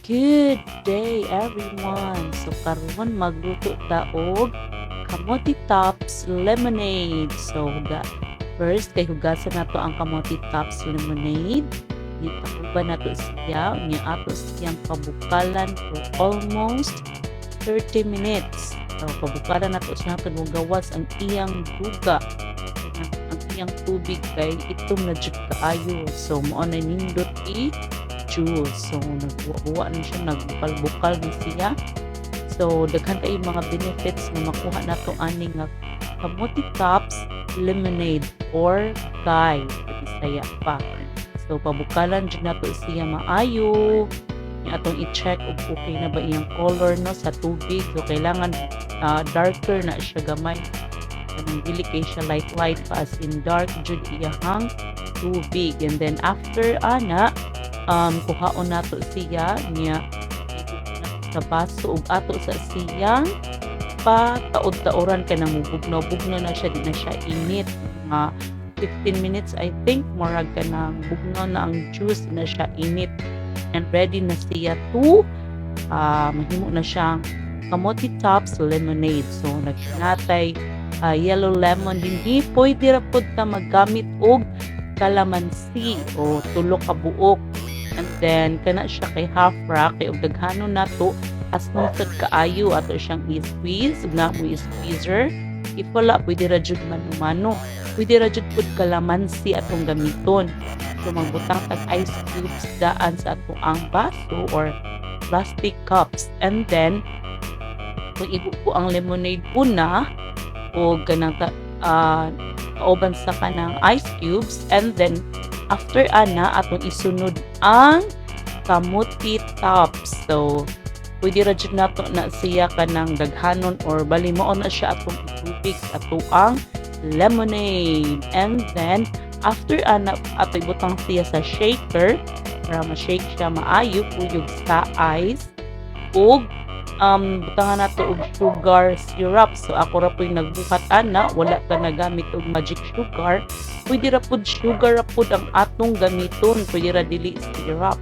Good day everyone! So karon magluto ta og kamote tops lemonade. So first kay hugasan nato ang kamote tops lemonade. Itakuban nato siya, unya ato siyang pabukalan for almost 30 minutes. So pabukalan nato siya kung gawas ang iyang duga. Ang iyang tubig kay itom na jud kaayo. So mao na nindot juice. So, nagbuwa na siya, nagbukal-bukal na siya. So, daghan kay mga benefits na makuha na to ani nga kamote tops lemonade or Guy. Bisaya pa. So, pabukalan dyan na to siya maayo. Atong i-check kung okay na ba iyang color no sa tubig. So, kailangan darker na siya gamay. Anong dili kay siya light pa as in dark jud iyang tubig. And then, after kuhaon nato siya niya sa baso ug ato sa siyang taod-taoran ka nang bugnaw na siya, di na siya init. 15 minutes I think murag ka nang bugnaw na ang juice, na siya init and ready na siya to mahimo na siyang kamote tops lemonade. So nagsinatay yellow lemon dinhi, pwede ra pud ta maggamit og kalamansi o tulo ka buok. And then, kana siya kay half rack, kay daghanon na to, as nungtag kaayo, ato siyang i-squeeze, na mo i-squeezer. If wala, pwede ra jud mano-mano. Pwede ra jud pud kalamansi atong gamiton. So, magbutang tag ice cubes daan sa atong ang baso or plastic cups. And then, kung ibuko ang lemonade po na, o ganang kauban sa kanang ice cubes, and then, after atong isunod ang kamote tops. So, pwede ra jud nato na siya kanang daghanon or bali mao na siya atong itubig ato ang lemonade. And then, after ato ibutang siya sa shaker para ma-shake siya maayo, kuyog sa ice ug butangan nato og sugar syrup. So ako ra po'y nagbuhat wala ka nagamit og magic sugar. Pwede ra pud sugar ra pud ang atong gamiton, pwede ra dili syrup.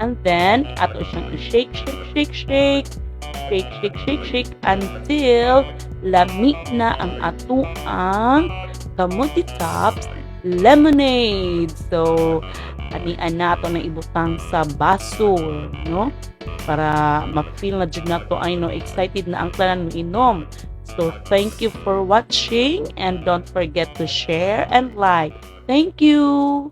And then ato siyang i-shake until lami na ang ato ang kamote tops lemonade. So ani-ana ato na ibutang sa baso, no? Para ma-feel na dyan na to ay excited na ang tanan mo inom. So, thank you for watching and don't forget to share and like. Thank you!